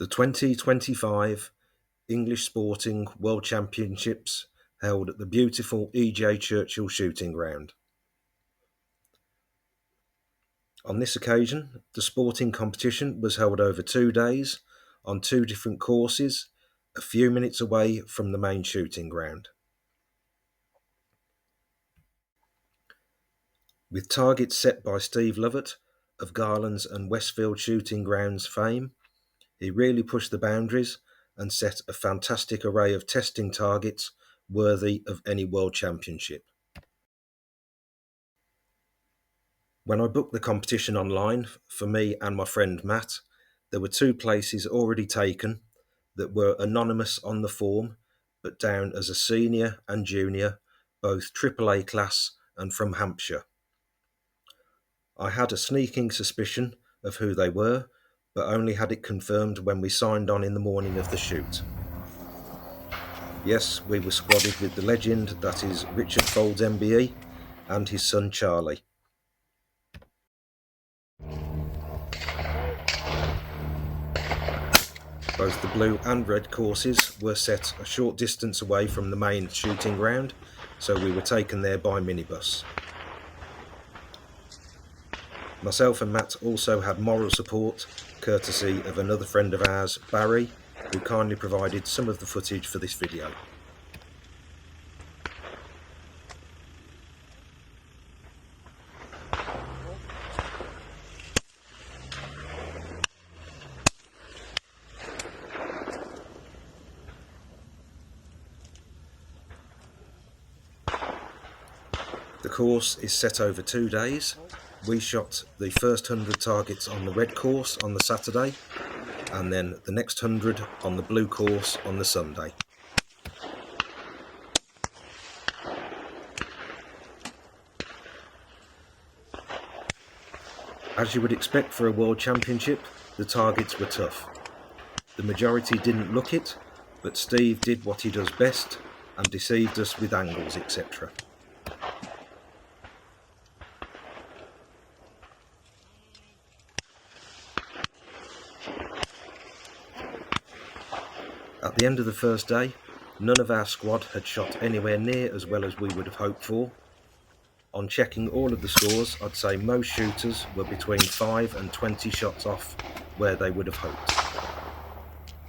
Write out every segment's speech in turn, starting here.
The 2025 English Sporting World Championships held at the beautiful E.J. Churchill shooting ground. On this occasion, the sporting competition was held over 2 days on 2 different courses, a few minutes away from the main shooting ground. With targets set by Steve Lovett of Garland's and Westfield Shooting Grounds fame, he really pushed the boundaries and set a fantastic array of testing targets worthy of any World Championship. When I booked the competition online for me and my friend Matt, there were 2 places already taken that were anonymous on the form, but down as a senior and junior, both AAA class and from Hampshire. I had a sneaking suspicion of who they were, but only had it confirmed when we signed on in the morning of the shoot. Yes, we were squadded with the legend that is Richard Faulds MBE and his son Charlie. Both the blue and red courses were set a short distance away from the main shooting ground, so we were taken there by minibus. Myself and Matt also had moral support, courtesy of another friend of ours, Barry, who kindly provided some of the footage for this video. The course is set over 2 days. We shot the first 100 targets on the red course on the Saturday, and then the next 100 on the blue course on the Sunday. As you would expect for a World Championship, the targets were tough. The majority didn't look it, but Steve did what he does best and deceived us with angles, etc. At the end of the first day, none of our squad had shot anywhere near as well as we would have hoped for. On checking all of the scores, I'd say most shooters were between 5 and 20 shots off where they would have hoped.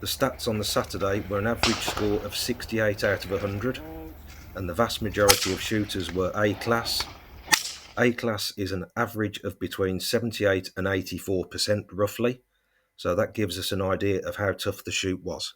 The stats on the Saturday were an average score of 68 out of 100, and the vast majority of shooters were A class. A class is an average of between 78 and 84% roughly, so that gives us an idea of how tough the shoot was.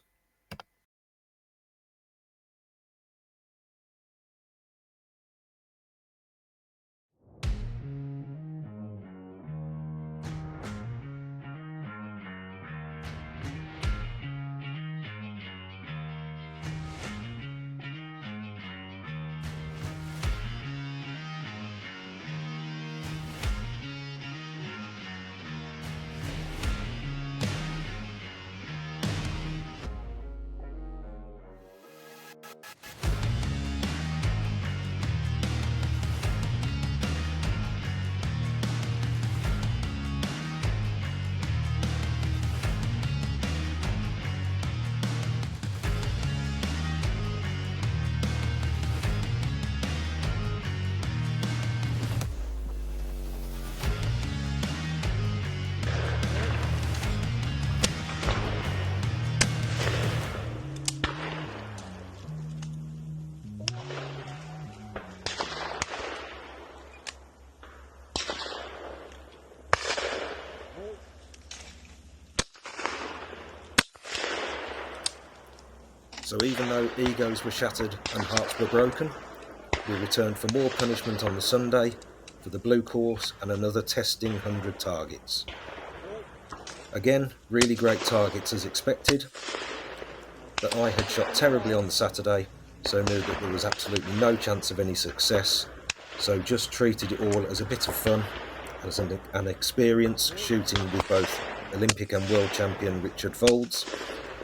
So even though egos were shattered and hearts were broken, we returned for more punishment on the Sunday for the blue course and another testing 100 targets. Again, really great targets as expected, but I had shot terribly on the Saturday, so knew that there was absolutely no chance of any success, so just treated it all as a bit of fun, as an experience shooting with both Olympic and World Champion Richard Faulds,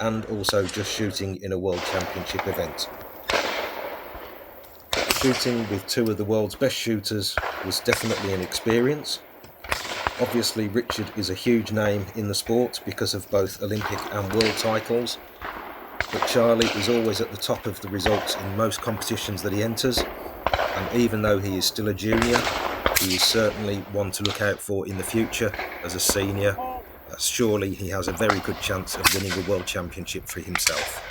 and also just shooting in a World Championship event. Shooting with 2 of the world's best shooters was definitely an experience, Obviously Richard is a huge name in the sport because of both Olympic and world titles, but Charlie is always at the top of the results in most competitions that he enters, and even though he is still a junior, he is certainly one to look out for in the future as a senior. Surely he has a very good chance of winning a world championship for himself.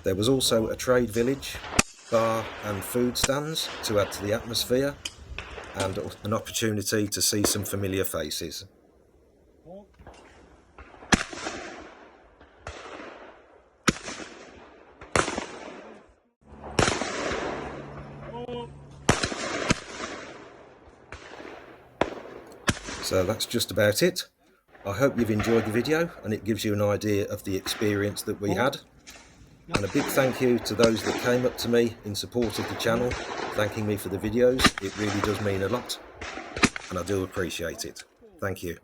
There was also a trade village, bar and food stands to add to the atmosphere, and an opportunity to see some familiar faces. So that's just about it. I hope you've enjoyed the video and it gives you an idea of the experience that we had. And a big thank you to those that came up to me in support of the channel, thanking me for the videos. It really does mean a lot, and I do appreciate it. Thank you.